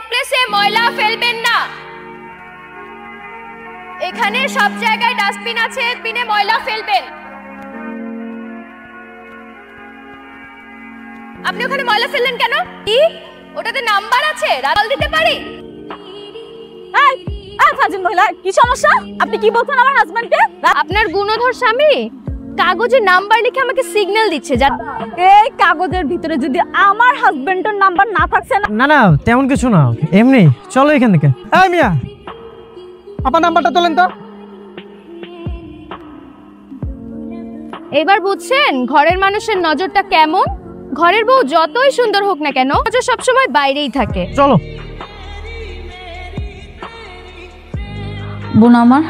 প্লেসে ময়লা ফেলবেন না। এখানে সব জায়গায় ডাস্টবিন আছে, ডাস্টবিনে ময়লা ফেলবেন। আপনি ওখানে ময়লা ফেললেন কেন? কি ওটাতে নাম্বার আছে? রাতাল দিতে পারি? এই ফাজিল মহিলা, কি সমস্যা? আপনি কি বলছেন আমার হাজবেন্ডকে? আপনার গুণধর স্বামী কাগজে নাম্বার লিখে আমাকে সিগন্যাল দিচ্ছে। এই কাগজের ভিতরে যদি আমার হাজবেন্ডের নাম্বার না থাকছে না। না না তেমন কিছু না, এমনি। চলো এখান থেকে। এই মিয়া, আপনার নাম্বারটা তোলেন তো। এবার বুঝছেন ঘরের মানুষের নজরটা কেমন? ঘরের বউ যতই সুন্দর হোক না কেন, নজর সবসময় বাইরেই থাকে। চলো। বোন আমার,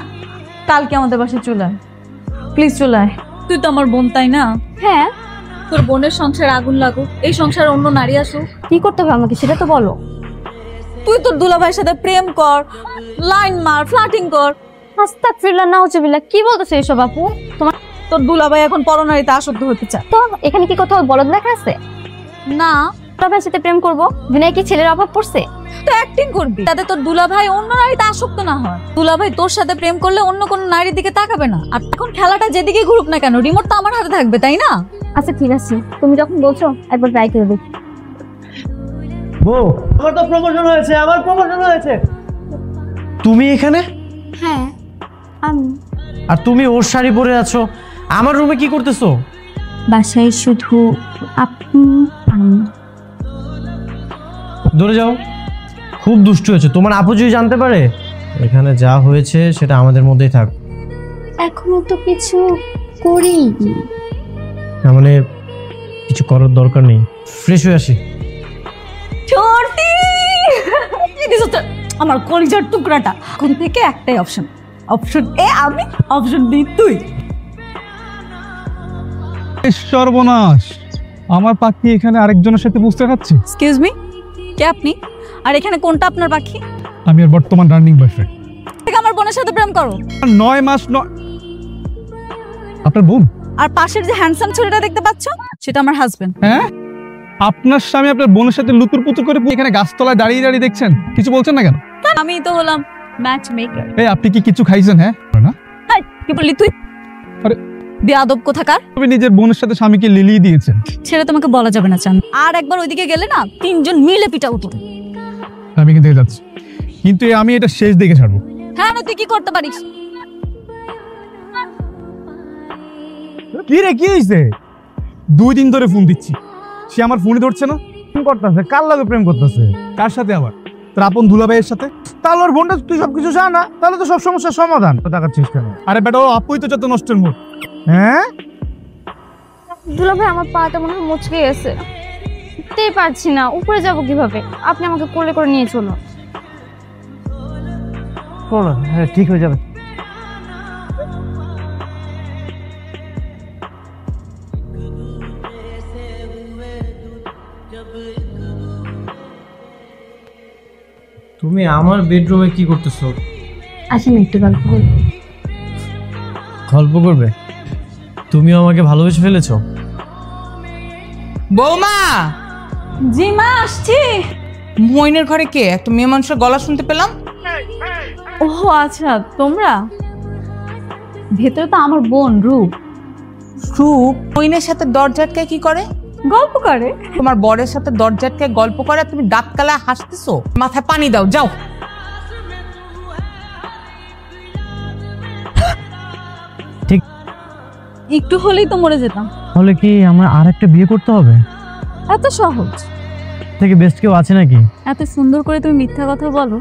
কালকে আমাদের বাসায় চলে আয়, প্লিজ চলে আয়। তুই তো আমার বোন, তাই না? হ্যাঁ। তোর বোনের সংসারে আগুন লাগুক, এই সংসারে অন্য নারী আসুক, কি করতে হবে আমাকে সেটা তো বলো। তুই তোর দুলাভাইয়ের সাথে প্রেম কর, লাইন মার, ফ্লার্টিং কর। আস্তাগফিরুল্লাহ, নাউজুবিল্লাহ, কি বলতেছে এসব আপু? তোর দুলাভাই এখন পরনারীতে আসক্ত হতে চায়। তো এখানে কি কোথাও বলদ লেখা আছে? না, দুলাভাইয়ের সাথে প্রেম করবো? দুনিয়ায় কি ছেলের অভাব পড়ছে? তো অ্যাক্টিং করবি যাতে তোর দুলাভাই অন্য নারীতে আসক্ত না হয়। দুলাভাই তোর সাথে প্রেম করলে অন্য কোনো নারীর দিকে তাকাবে না। আর এখন খেলাটা যেদিকে ঘুরুক না কেন, রিমোট তো আমার হাতে থাকবে, তাই না? আচ্ছা ঠিক আছে, তুমি যখন বলছো একবার ট্রাই করে দেখি। বউ, আমার তো প্রমোশন হয়েছে, আমার প্রমোশন হয়েছে। তুমি এখানে? হ্যাঁ আমি। আর তুমি ওর শাড়ি পরে আছো, আমার রুমে কি করতেছো? বাসায় শুধু আপনি আমি। দূরে যাও, খুব দুষ্টু হয়েছে। তোমার আপু যদি জানতে পারে, এখানে যা হয়েছে সেটা আমাদের মধ্যেই থাক। এখনো তো কিছু করিনি। না মানে কিছু করার দরকার নেই, ফ্রেশ হয়ে আসি। চর্তি, আমার কলিজার টুকরাটা। কোন থেকে একটাই অপশন, অপশন এ আমি, অপশন বি তুই। সর্বনাশ, আমার পাখি এখানে আরেকজনের সাথে বুঝতে খাচ্ছে। এক্সকিউজ মি, কে আপনি? আর এখানে কোনটা আপনার পাখি? আমি আর বর্তমান রানিং বয়ফ্রেন্ড। আমার বোনের সাথে প্রেম করো? 9 মাস আপনার বোন? আর পাশের যে হ্যান্ডসাম ছেলেটা দেখতে পাচ্ছ, সেটা আমার হাজবেন্ড। হ্যাঁ, আপনার স্বামী আপনার বোনের সাথে লুতুর পুতুর করে এখানে গাছতলায় দাঁড়িয়ে দাঁড়িয়ে দেখছেন, কিছু বলছেন না কেন? আমি তো হলাম ম্যাচ মেকার। এই আপনি কি কিছু খাইছেন? হ্যাঁ না, কি বললি তুই? আরে বেয়াদব কোথাকার। আপনি নিজের বোনের সাথে স্বামীকে লিলিয়ে দিয়েছেন। ছেড়ে তোমাকে বলা যাবে না চান। আর একবার ওইদিকে গেলে না, 3 জন মিলে পিটাবো তুমি। আমি কিন্তু যাচ্ছি, কিন্তু আমি এটা শেষ দেখে ছাড়বো। হ্যাঁ, তুই কি করতে পারিস? কি রে, কি হয়েছে? 2 দিন ধরে ফোন দিচ্ছি, সে আমার ফোনই ধরছে না। প্রেম করতেছে? কার লাগে প্রেম করতেছে? কার সাথে আবার? তোর আপন দুলাভাইয়ের সাথে। তাহলে ওর বোনটা তুই সবকিছু জানা না, তাহলে তো সব সমস্যার সমাধান। টাকার চেষ্টা নেই। আরে বেটা, ও আপুই তো যত নষ্টের মুখ। হ্যাঁ, দুলাভাই আমার পাটা মনে হয় মুচকে গেছে, উঠতেই পারছি না। উপরে যাব কিভাবে? আপনি আমাকে কোলে করে নিয়ে চলো। চলো, হ্যাঁ ঠিক হয়ে যাবে। তুমি আমার বেডরুমে কি করতেছো? আসেন একটু গল্প করি। গল্প করবে? তুমিও আমাকে ভালোবেসে ফেলেছো? বৌমা, জি মা, আসছি। মইনের ঘরে কে? একটা মেয়ে মানুষের গলা শুনতে পেলাম। ও আচ্ছা, তোমরা। ভেতরে তো আমার বোন রূপ। রূপ মইনের সাথে দরজাটকায় কি করে? গল্প করে। তোমার বরের সাথে দরজাটকায় গল্প করে, তুমি দাঁত কালায় হাসতেছো? মাথায় পানি দাও, যাও। ঠিক, একটু হলেই তো মরে যেতাম। তাহলে কি আমার আরেকটা বিয়ে করতে হবে? এত সহজ? থেকে বেস্ট কেউ আছে নাকি? এত সুন্দর করে তুমি মিথ্যা কথা বলো।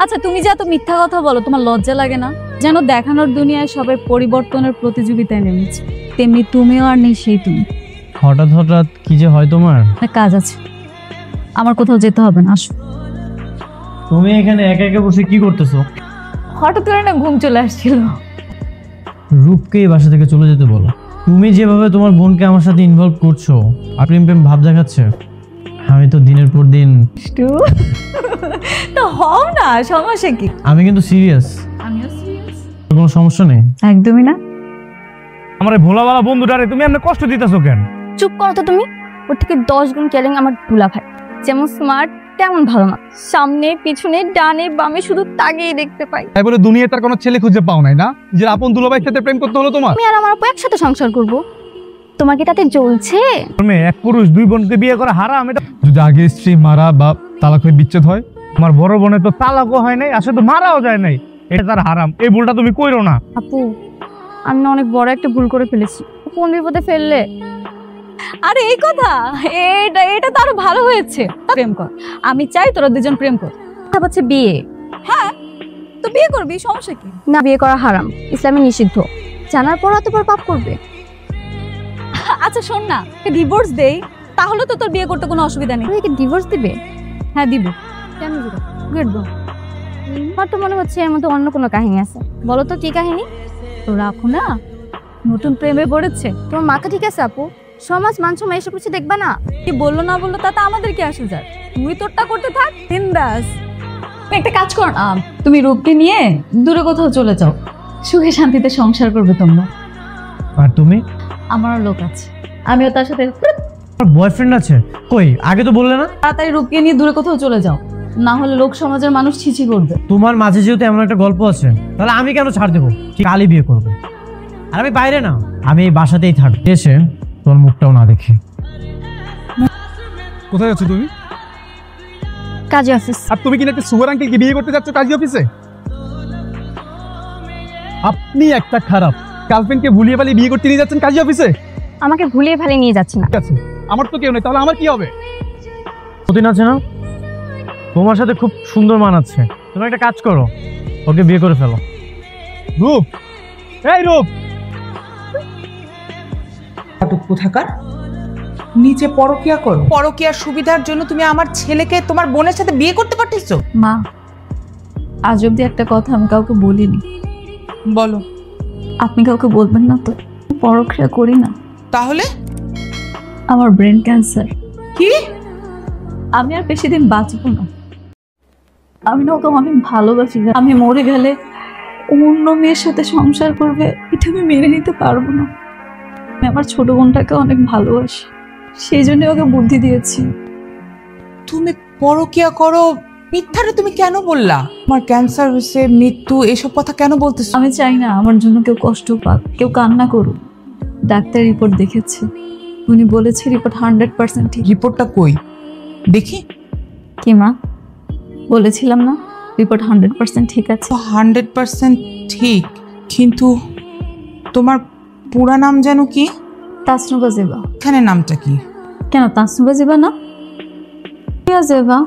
আচ্ছা, তুমি যে এত মিথ্যা কথা বলো, তোমার লজ্জা লাগে না? যেন দেখানোর দুনিয়ায় সবাই পরিবর্তনের প্রতিযোগিতায় নেমেছে, তেমনি তুমিও আর নেই সেই তুমি। হঠাৎ হঠাৎ কি যে হয় তোমার? কাজ আছে, আমার কোথাও যেতে হবে না, আসো। তুমি এখানে একা একা বসে কি করতেছো? হঠাৎ করে না ঘুম চলে আসছিল। রূপকে এই বাসা থেকে চলে যেতে বলো। তুমি যেভাবে তোমার বোনকে আমার সাথে ইনভলভ করছো, প্রেম প্রেম ভাব দেখাচ্ছে, আমি তো দিনের পর দিন। তো হও না, সমস্যা কি? আমি কিন্তু সিরিয়াস। আমিও সিরিয়াস। কোনো সমস্যা নেই। একদমই না। আমার ভোলাওয়ালা বন্ধুটারে তুমি এমন কষ্ট দিতেছো কেন? চুপ করো তো তুমি। ওর থেকে 10 গুণ কেলেং আমার দুলাভাই। যেমন স্মার্ট তেমন ভালো না, সামনে পিছনে ডানে বামে শুধু তাকিয়ে দেখতে পাই। তাই বলে দুনিয়ায় তার কোনো ছেলে খুঁজে পাও নাই না, যে আপন দুলাভাইয়ের সাথে প্রেম করতে হলো তোমার? আমি আর আমার আপু একসাথে সংসার করব, তোমার কি তাতে জ্বলছে? এক পুরুষ দুই বোনকে বিয়ে করা হারাম। এটা যদি আগে স্ত্রী মারা বা তালাক হয়ে বিচ্ছেদ হয়, আমার বড় বোনের তো তালাকও হয় নাই, আসলে তো মারাও যায় নাই, এটা তার হারাম। এই ভুলটা তুমি কইরো না। আপু আমি না অনেক বড় একটা ভুল করে ফেলেছি, কোন বিপদে ফেললে। আরে এই কথা, এটা এটা তো আরো ভালো হয়েছে। প্রেম কর, আমি চাই তোরা দুজন প্রেম কর। তা হচ্ছে বিয়ে। হ্যাঁ, তো বিয়ে করবি, সমস্যা কি? না, বিয়ে করা হারাম, ইসলামে নিষিদ্ধ, জানার পর অতপর পাপ করবে। আচ্ছা শোন না, ডিভোর্স দেই, তাহলে তো তোর বিয়ে করতে কোনো অসুবিধা নেই। তুমি কি ডিভোর্স দিবে? হ্যাঁ দিব। কেন দিবে? Good ball. আমার তো মনে হচ্ছে এর মধ্যে অন্য কোনো কাহিনী আছে, বলো তো কি কাহিনী? তো রাখো না, নতুন প্রেমে পড়েছে। তোমার মাথা ঠিক আছে আপু? সমাজ মান সম্মান এসব কিছু দেখবা না? কি বললো না বললো তাতে আমাদের কি আসে যায়? তুই তোরটা করতে থাক, বিন্দাস। একটা কাজ কর না, তুমি রূপকে নিয়ে দূরে কোথাও চলে যাও, সুখে শান্তিতে সংসার করবে তোমরা। আর তুমি? আমারও লোক আছে, আমিও তার সাথে। আমার বয়ফ্রেন্ড আছে? কই, আগে তো বললে না। তাড়াতাড়ি রূপকে নিয়ে দূরে কোথাও চলে যাও, না হলে লোক সমাজের মানুষ ছিছি করবে। তোমার মাঝে যেহেতু এমন একটা গল্প আছে, তাহলে আমি কেন ছাড় দেবো? কালই বিয়ে করবো। আর আমি বাইরে না, আমি এই বাসাতেই থাকবো, এসে তোমার মুখটাও না দেখি। কোথায় যাচ্ছ তুমি? কাজী অফিস। আর তুমি কিনা একটা সুগার আঙ্কেলকে বিয়ে করতে যাচ্ছ কাজী অফিসে? আপনি একটা খারাপ গার্লফ্রেন্ডকে ভুলিয়ে পালিয়ে বিয়ে করতে নিয়ে যাচ্ছেন কাজী অফিসে। আমাকে ভুলিয়ে ভালে নিয়ে যাচ্ছে না। ঠিক আছে, আমার তো কেউ নেই, তাহলে আমার কি হবে? প্রতিদিন আছে না, তোমার সাথে খুব সুন্দর মানাচ্ছে। তুমি একটা কাজ করো, ওকে বিয়ে করে ফেলো। রূপ, এই রূপ, কোথাকার নিচে পরকিয়া করো। পরকিয়ার সুবিধার জন্য তুমি আমার ছেলেকে তোমার বোনের সাথে বিয়ে করতে পারতেছো? মা, আজ অব্দি একটা কথা আমি কাউকে বলিনি। বলো। আপনি কাউকে বলবেন না তো? পরক্রিয়া করি না। তাহলে? আমার ব্রেন ক্যান্সার। কি? আমি আর বেশি দিন বাঁচবো না। আমি না ওকে অনেক ভালোবাসি, আমি মরে গেলে অন্য মেয়ের সাথে সংসার করবে, এটা আমি মেনে নিতে পারবো না। আমি আমার ছোট বোনটাকে অনেক ভালোবাসি, সেই জন্য ওকে বুদ্ধি দিয়েছি। তুমি পরকিয়া করো, মিথ্যাটা তুমি কেন বললা? আমার ক্যান্সার হয়েছে, মৃত্যু, এসব কথা কেন বলতেছো? আমি চাই না আমার জন্য কেউ কষ্ট পাক, কেউ কান্না করুক। ডাক্তার রিপোর্ট দেখেছে, উনি বলেছে রিপোর্ট 100% ঠিক। রিপোর্টটা কই দেখি। কি মা, বলেছিলাম না রিপোর্ট 100% ঠিক আছে। 100% ঠিক, কিন্তু তোমার পুরা নাম যেন কি? তাসনুবা জেবা। এখানে নামটা কি? কেন তাসনুবা জেবা না? প্রিয়া জেবা।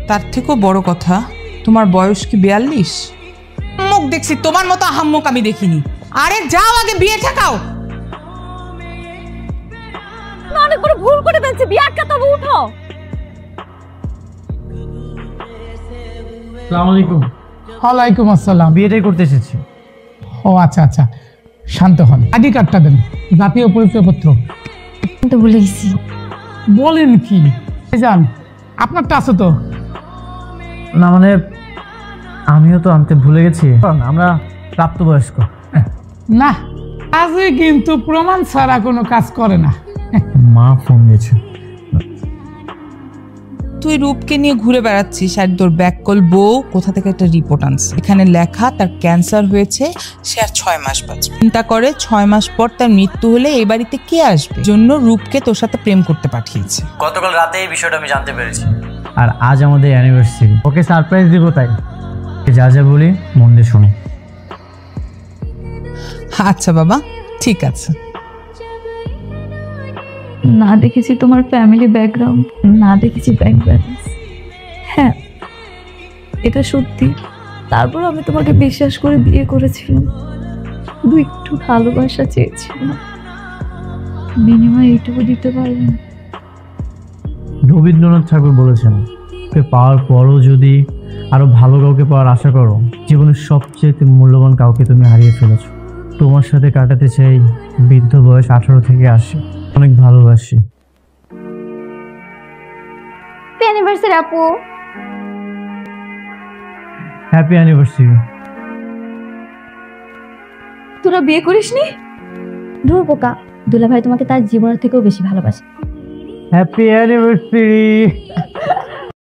তার থেকেও বড় কথা, তোমার বয়স কি 42? মুখ দেখছি, তোমার মতো আহাম্মক আমি দেখিনি। আরে যাও, আগে বিয়ে ঠেকাও। না, অনেক বড় ভুল করে ফেলছি, বিয়ে আটকাতে হবে, উঠো। আসসালামু আলাইকুম। ওয়ালাইকুম আসসালাম। বিয়েটাই করতে এসেছি। ও আচ্ছা আচ্ছা, শান্ত হন। আইডি কার্ডটা দেন, জাতীয় পরিচয়পত্র। তো ভুলে গেছি। বলেন কি যান, আপনারটা আছে তো? না মানে আমিও তো আনতে ভুলে গেছি, আমরা প্রাপ্তবয়স্ক। না, আজকে কিন্তু প্রমাণ ছাড়া কোনো কাজ করে না। মা ফোন দিয়েছে। তুই রূপকে নিয়ে ঘুরে বেড়াচ্ছিস আর তোর ব্যাককল বউ কোথা থেকে একটা রিপোর্ট আনছে, এখানে লেখা তার ক্যান্সার হয়েছে, সে আর 6 মাস বাঁচবে। চিন্তা করে 6 মাস পর তার মৃত্যু হলে এই বাড়িতে কে আসবে? জন্য রূপকে তোর সাথে প্রেম করতে পাঠিয়েছে। গতকাল রাতে এই বিষয়টা আমি জানতে পেরেছি, আর আজ আমাদের অ্যানিভার্সারি, ওকে সারপ্রাইজ দিব, তাই যা যা বলি মন দিয়ে শোনো। আচ্ছা বাবা, ঠিক আছে। না দেখেছি তোমার ফ্যামিলি ব্যাকগ্রাউন্ড, না দেখেছি ব্যাংক ব্যালেন্স। হ্যাঁ, এটা সত্যি। তারপর আমি তোমাকে বিশ্বাস করে বিয়ে করেছিলাম, শুধু একটু ভালোবাসা চেয়েছিলাম, বিনিময়ে এইটুকু দিতে পারবেন। রবীন্দ্রনাথ ঠাকুর বলেছেন, ওকে পাওয়ার পরও যদি আরো ভালো কাউকে পাওয়ার আশা করো, জীবনের সবচেয়ে মূল্যবান কাউকে তুমি হারিয়ে ফেলেছো। তোমার সাথে কাটাতে চাই বৃদ্ধ বয়স 18 থেকে 80। অনেক ভালোবাসি। অ্যানিভার্সারি আপু। Happy anniversary. তোরা বিয়ে করিসনি? ধুর বোকা, দুলাভাই তোমাকে তার জীবনের থেকেও বেশি ভালোবাসে। Happy anniversary.